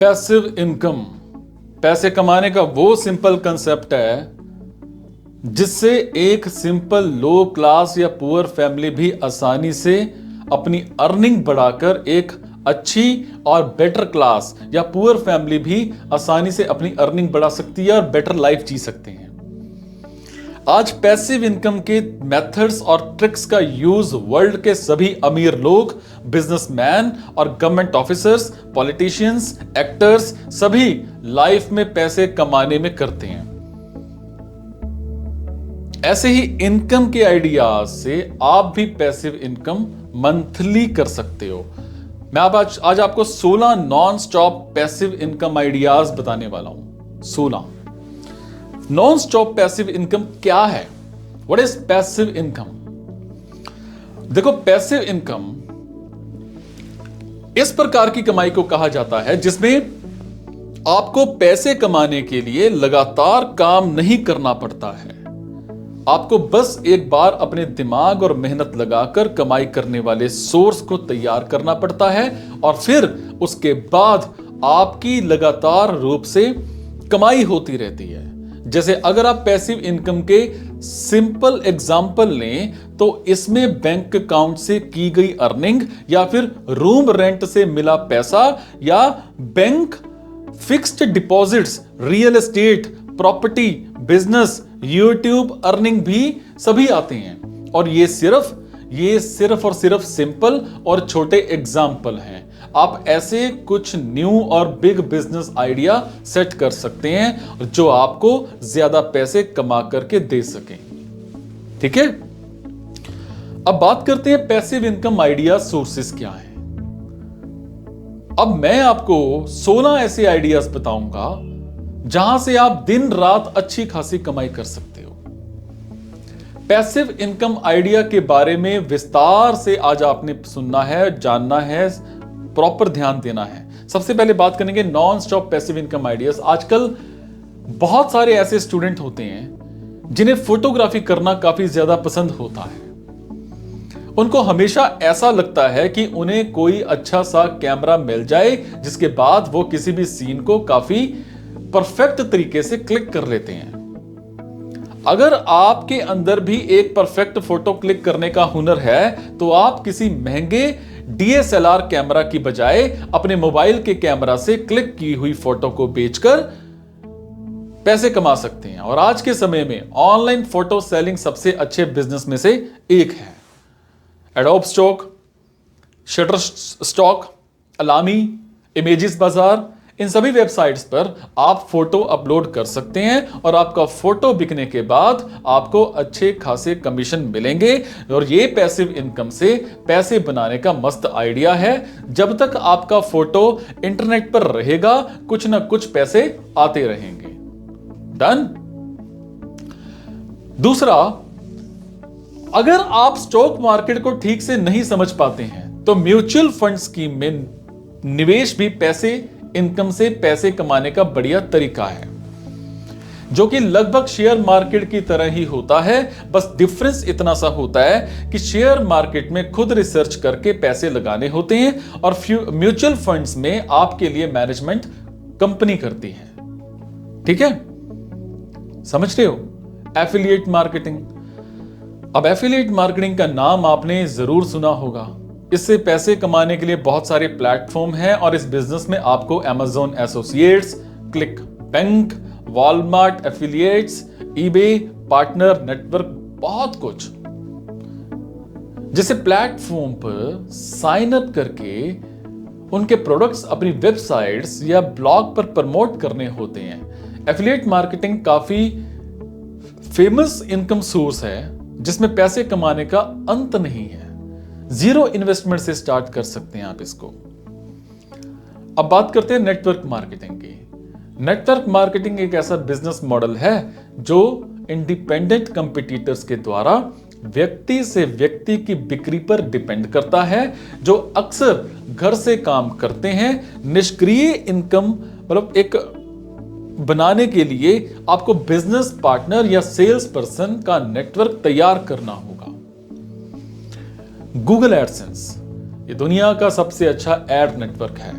Passive income, पैसे कमाने का वो सिंपल कंसेप्ट है जिससे एक सिंपल लो क्लास या पुअर फैमिली भी आसानी से अपनी अर्निंग बढ़ाकर एक अच्छी और बेटर क्लास या पुअर फैमिली भी आसानी से अपनी अर्निंग बढ़ा सकती है और बेटर लाइफ जी सकते हैं। आज पैसिव इनकम के मेथड्स और ट्रिक्स का यूज वर्ल्ड के सभी अमीर लोग, बिजनेसमैन और गवर्नमेंट ऑफिसर्स, पॉलिटिशियंस, एक्टर्स सभी लाइफ में पैसे कमाने में करते हैं। ऐसे ही इनकम के आइडियाज से आप भी पैसिव इनकम मंथली कर सकते हो। मैं आज आपको 16 non stop passive income ideas बताने वाला हूं। 16 नॉन स्टॉप पैसिव इनकम क्या है? What is passive income? देखो, पैसिव इनकम इस प्रकार की कमाई को कहा जाता है जिसमें आपको पैसे कमाने के लिए लगातार काम नहीं करना पड़ता है। आपको बस एक बार अपने दिमाग और मेहनत लगाकर कमाई करने वाले सोर्स को तैयार करना पड़ता है और फिर उसके बाद आपकी लगातार रूप से कमाई होती रहती है। जैसे अगर आप पैसिव इनकम के सिंपल एग्जाम्पल लें तो इसमें बैंक अकाउंट से की गई अर्निंग या फिर रूम रेंट से मिला पैसा या bank fixed deposits, real estate, property, business, YouTube earning भी सभी आते हैं। और ये सिर्फ और सिर्फ सिंपल और छोटे एग्जाम्पल हैं। आप ऐसे कुछ न्यू और बिग बिजनेस आइडिया सेट कर सकते हैं जो आपको ज्यादा पैसे कमा करके दे सकें। ठीक है, अब बात करते हैं पैसिव इनकम आइडिया सोर्सेस क्या हैं। अब मैं आपको 16 ऐसे आइडियाज बताऊंगा जहां से आप दिन रात अच्छी खासी कमाई कर सकते हो। पैसिव इनकम आइडिया के बारे में विस्तार से आज आपने सुनना है, जानना है, प्रॉपर ध्यान देना है। सबसे पहले बात करेंगे non stop passive income ideas. आजकल बहुत सारे ऐसे स्टूडेंट होते हैं जिन्हें फोटोग्राफी करना काफी ज्यादा पसंद होता है। उनको हमेशा ऐसा लगता है कि उन्हें कोई अच्छा सा कैमरा मिल जाए जिसके बाद वो किसी भी सीन को काफी परफेक्ट तरीके से क्लिक कर लेते हैं। अगर आपके अंदर भी एक परफेक्ट फोटो क्लिक करने का हुनर है तो आप किसी महंगे DSLR कैमरा की बजाय अपने मोबाइल के कैमरा से क्लिक की हुई फोटो को बेचकर पैसे कमा सकते हैं। और आज के समय में ऑनलाइन फोटो सेलिंग सबसे अच्छे बिजनेस में से एक है। Adobe stock, Shutterstock, Alami, images बाजार, इन सभी वेबसाइट्स पर आप फोटो अपलोड कर सकते हैं और आपका फोटो बिकने के बाद आपको अच्छे खासे कमीशन मिलेंगे। और ये पैसिव इनकम से पैसे बनाने का मस्त आइडिया है। जब तक आपका फोटो इंटरनेट पर रहेगा कुछ ना कुछ पैसे आते रहेंगे। डन। दूसरा, अगर आप स्टॉक मार्केट को ठीक से नहीं समझ पाते हैं तो म्यूचुअल फंड स्कीम में निवेश भी पैसे इनकम से पैसे कमाने का बढ़िया तरीका है, जो कि लगभग शेयर मार्केट की तरह ही होता है। बस डिफरेंस इतना सा होता है कि शेयर मार्केट में खुद रिसर्च करके पैसे लगाने होते हैं और म्यूचुअल फंड्स में आपके लिए मैनेजमेंट कंपनी करती है। ठीक है, समझ रहे हो? Affiliate marketing. अब एफिलिएट मार्केटिंग का नाम आपने जरूर सुना होगा। इससे पैसे कमाने के लिए बहुत सारे प्लेटफॉर्म हैं और इस बिजनेस में आपको Amazon associates, click bank, Walmart affiliates, eBay partner network, बहुत कुछ, जिसे प्लेटफॉर्म पर साइन अप करके उनके प्रोडक्ट्स अपनी वेबसाइट्स या ब्लॉग पर प्रमोट करने होते हैं। एफिलिएट मार्केटिंग काफी फेमस इनकम सोर्स है जिसमें पैसे कमाने का अंत नहीं है। जीरो इन्वेस्टमेंट से स्टार्ट कर सकते हैं आप इसको। अब बात करते हैं नेटवर्क मार्केटिंग की। नेटवर्क मार्केटिंग एक ऐसा बिजनेस मॉडल है जो इंडिपेंडेंट कंपटीटर्स के द्वारा व्यक्ति से व्यक्ति की बिक्री पर डिपेंड करता है, जो अक्सर घर से काम करते हैं। निष्क्रिय इनकम मतलब एक बनाने के लिए आपको बिजनेस पार्टनर या सेल्स पर्सन का नेटवर्क तैयार करना होगा। गूगल एडसेंस ये दुनिया का सबसे अच्छा एड नेटवर्क है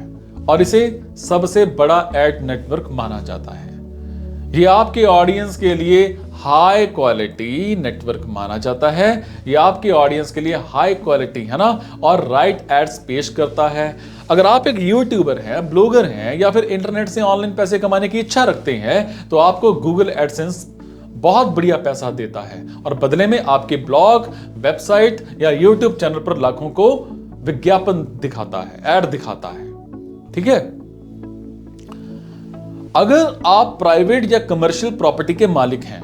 और इसे सबसे बड़ा एड नेटवर्क माना जाता है। ये आपके ऑडियंस के लिए हाई क्वालिटी नेटवर्क माना जाता है। ये आपके ऑडियंस के लिए हाई क्वालिटी है ना, और राइट एड्स पेश करता है। अगर आप एक यूट्यूबर हैं, ब्लॉगर हैं, या फिर इंटरनेट से ऑनलाइन पैसे कमाने की इच्छा रखते हैं, तो आपको गूगल एडसेंस बहुत बढ़िया पैसा देता है और बदले में आपके ब्लॉग, वेबसाइट या यूट्यूब चैनल पर लाखों को विज्ञापन दिखाता है, ऐड दिखाता है। ठीक है। अगर आप प्राइवेट या कमर्शियल प्रॉपर्टी के मालिक हैं,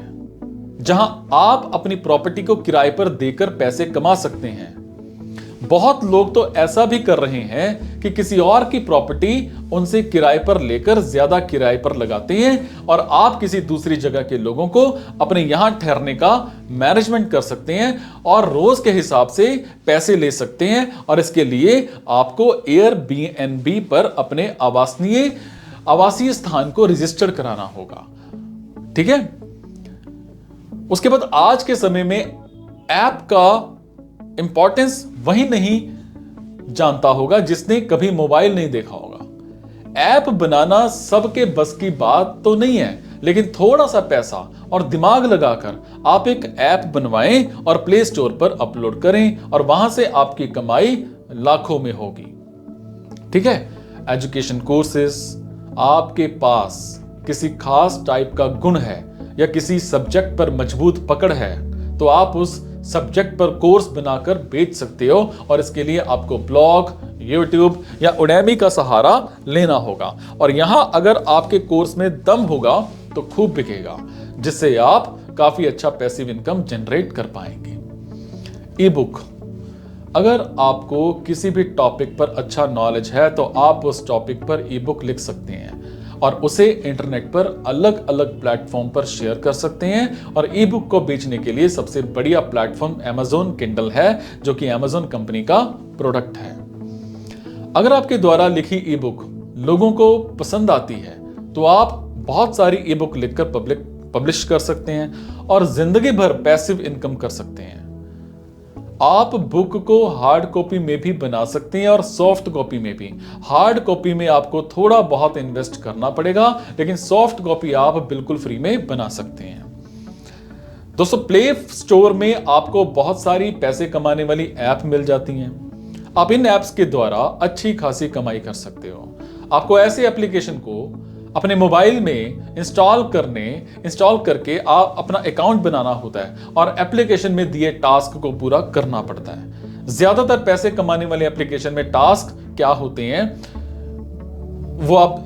जहां आप अपनी प्रॉपर्टी को किराए पर देकर पैसे कमा सकते हैं, बहुत लोग तो ऐसा भी कर रहे हैं कि किसी और की प्रॉपर्टी उनसे किराए पर लेकर ज्यादा किराए पर लगाते हैं और आप किसी दूसरी जगह के लोगों को अपने यहां ठहरने का मैनेजमेंट कर सकते हैं और रोज के हिसाब से पैसे ले सकते हैं। और इसके लिए आपको एयरबीएनबी पर अपने आवासीय स्थान को रजिस्टर कराना होगा। ठीक है। उसके बाद आज के समय में ऐप का इंपॉर्टेंस वही नहीं जानता होगा जिसने कभी मोबाइल नहीं देखा होगा। ऐप बनाना सबके बस की बात तो नहीं है, लेकिन थोड़ा सा पैसा और दिमाग लगाकर आप एक ऐप बनवाएं और प्ले स्टोर पर अपलोड करें और वहां से आपकी कमाई लाखों में होगी। ठीक है। एजुकेशन कोर्सेस, आपके पास किसी खास टाइप का गुण है या किसी सब्जेक्ट पर मजबूत पकड़ है, तो आप उस सब्जेक्ट पर कोर्स बनाकर बेच सकते हो और इसके लिए आपको ब्लॉग, यूट्यूब या उडेमी का सहारा लेना होगा। और यहां अगर आपके कोर्स में दम होगा तो खूब बिकेगा, जिससे आप काफी अच्छा पैसिव इनकम जनरेट कर पाएंगे। ई बुक, अगर आपको किसी भी टॉपिक पर अच्छा नॉलेज है तो आप उस टॉपिक पर ई बुक लिख सकते हैं और उसे इंटरनेट पर अलग अलग प्लेटफॉर्म पर शेयर कर सकते हैं। और ई बुक को बेचने के लिए सबसे बढ़िया प्लेटफॉर्म Amazon Kindle है, जो कि Amazon कंपनी का प्रोडक्ट है। अगर आपके द्वारा लिखी ई बुक लोगों को पसंद आती है तो आप बहुत सारी ई बुक लिखकर पब्लिश कर सकते हैं और जिंदगी भर पैसिव इनकम कर सकते हैं। आप बुक को हार्ड कॉपी में भी बना सकते हैं और सॉफ्ट कॉपी में भी। हार्ड कॉपी में आपको थोड़ा बहुत इन्वेस्ट करना पड़ेगा, लेकिन सॉफ्ट कॉपी आप बिल्कुल फ्री में बना सकते हैं। दोस्तों, प्ले स्टोर में आपको बहुत सारी पैसे कमाने वाली ऐप मिल जाती हैं। आप इन ऐप्स के द्वारा अच्छी खासी कमाई कर सकते हो। आपको ऐसे एप्लीकेशन को अपने मोबाइल में इंस्टॉल करके आप अपना अकाउंट बनाना होता है और एप्लीकेशन में दिए टास्क को पूरा करना पड़ता है। ज्यादातर पैसे कमाने वाले एप्लीकेशन में टास्क क्या होते हैं वो आप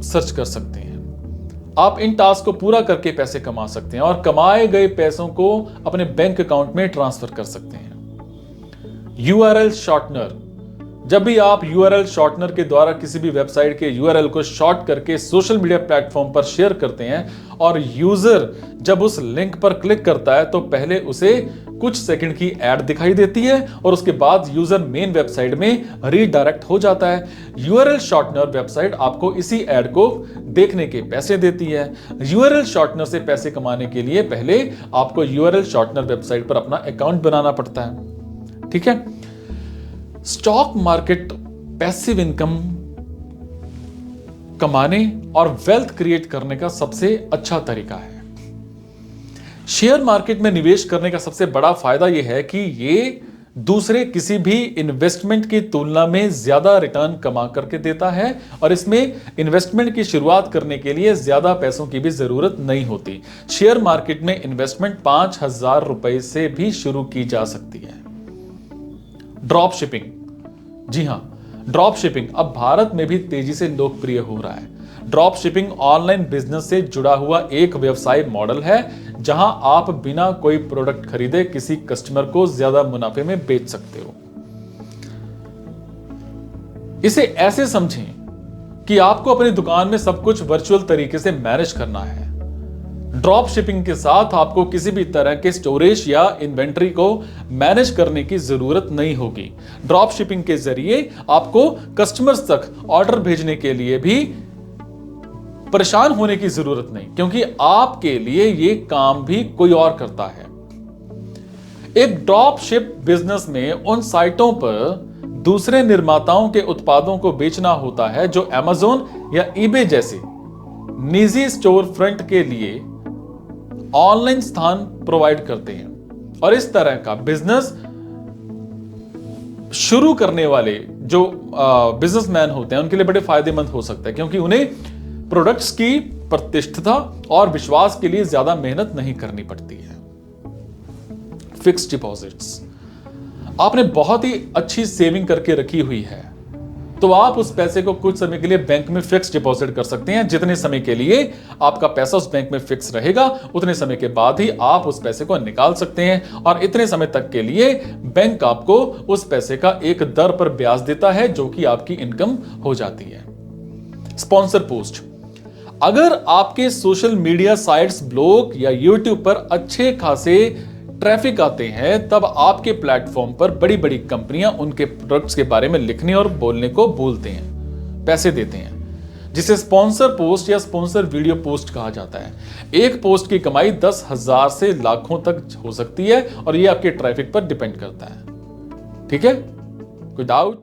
सर्च कर सकते हैं। आप इन टास्क को पूरा करके पैसे कमा सकते हैं और कमाए गए पैसों को अपने बैंक अकाउंट में ट्रांसफर कर सकते हैं। यूआरएल शॉर्टनर, जब भी आप यूआरएल शॉर्टनर के द्वारा किसी भी वेबसाइट के यूआरएल को शॉर्ट करके सोशल मीडिया प्लेटफॉर्म पर शेयर करते हैं और यूजर जब उस लिंक पर क्लिक करता है तो पहले उसे कुछ सेकंड की ऐड दिखाई देती है और उसके बाद यूजर मेन वेबसाइट में रीडायरेक्ट हो जाता है। यूआरएल शॉर्टनर वेबसाइट आपको इसी ऐड को देखने के पैसे देती है। यूआरएल शॉर्टनर से पैसे कमाने के लिए पहले आपको यूआरएल शॉर्टनर वेबसाइट पर अपना अकाउंट बनाना पड़ता है। ठीक है। स्टॉक मार्केट पैसिव इनकम कमाने और वेल्थ क्रिएट करने का सबसे अच्छा तरीका है। शेयर मार्केट में निवेश करने का सबसे बड़ा फायदा यह है कि ये दूसरे किसी भी इन्वेस्टमेंट की तुलना में ज्यादा रिटर्न कमा करके देता है और इसमें इन्वेस्टमेंट की शुरुआत करने के लिए ज्यादा पैसों की भी जरूरत नहीं होती। शेयर मार्केट में इन्वेस्टमेंट 5,000 रुपए से भी शुरू की जा सकती है। ड्रॉप शिपिंग, जी हां, ड्रॉप शिपिंग अब भारत में भी तेजी से लोकप्रिय हो रहा है। ड्रॉप शिपिंग ऑनलाइन बिजनेस से जुड़ा हुआ एक व्यवसाय मॉडल है जहां आप बिना कोई प्रोडक्ट खरीदे किसी कस्टमर को ज्यादा मुनाफे में बेच सकते हो। इसे ऐसे समझें कि आपको अपनी दुकान में सब कुछ वर्चुअल तरीके से मैनेज करना है। ड्रॉप शिपिंग के साथ आपको किसी भी तरह के स्टोरेज या इन्वेंट्री को मैनेज करने की जरूरत नहीं होगी। ड्रॉप शिपिंग के जरिए आपको कस्टमर्स तक ऑर्डर भेजने के लिए भी परेशान होने की जरूरत नहीं, क्योंकि आपके लिए यह काम भी कोई और करता है। एक ड्रॉप शिप बिजनेस में उन साइटों पर दूसरे निर्माताओं के उत्पादों को बेचना होता है जो Amazon या eBay जैसे निजी स्टोर फ्रंट के लिए ऑनलाइन स्थान प्रोवाइड करते हैं। और इस तरह का बिजनेस शुरू करने वाले जो बिजनेसमैन होते हैं उनके लिए बड़े फायदेमंद हो सकता है, क्योंकि उन्हें प्रोडक्ट्स की प्रतिष्ठा और विश्वास के लिए ज्यादा मेहनत नहीं करनी पड़ती है। फिक्स्ड डिपॉजिट्स, आपने बहुत ही अच्छी सेविंग करके रखी हुई है तो आप उस पैसे को कुछ समय के लिए बैंक में फिक्स डिपॉजिट कर सकते हैं। जितने समय के लिए आपका पैसा उस बैंक में फिक्स रहेगा उतने समय के बाद ही आप उस पैसे को निकाल सकते हैं, और इतने समय तक के लिए बैंक आपको उस पैसे का एक दर पर ब्याज देता है जो कि आपकी इनकम हो जाती है। स्पॉन्सर पोस्ट, अगर आपके सोशल मीडिया साइट्स, ब्लॉग या यूट्यूब पर अच्छे खासे ट्रैफिक आते हैं तब आपके प्लेटफॉर्म पर बड़ी बड़ी कंपनियां उनके प्रोडक्ट्स के बारे में लिखने और बोलने को बोलते हैं, पैसे देते हैं, जिसे स्पॉन्सर पोस्ट या स्पॉन्सर वीडियो पोस्ट कहा जाता है। एक पोस्ट की कमाई 10,000 से लाखों तक हो सकती है और यह आपके ट्रैफिक पर डिपेंड करता है। ठीक है, कोई डाउट?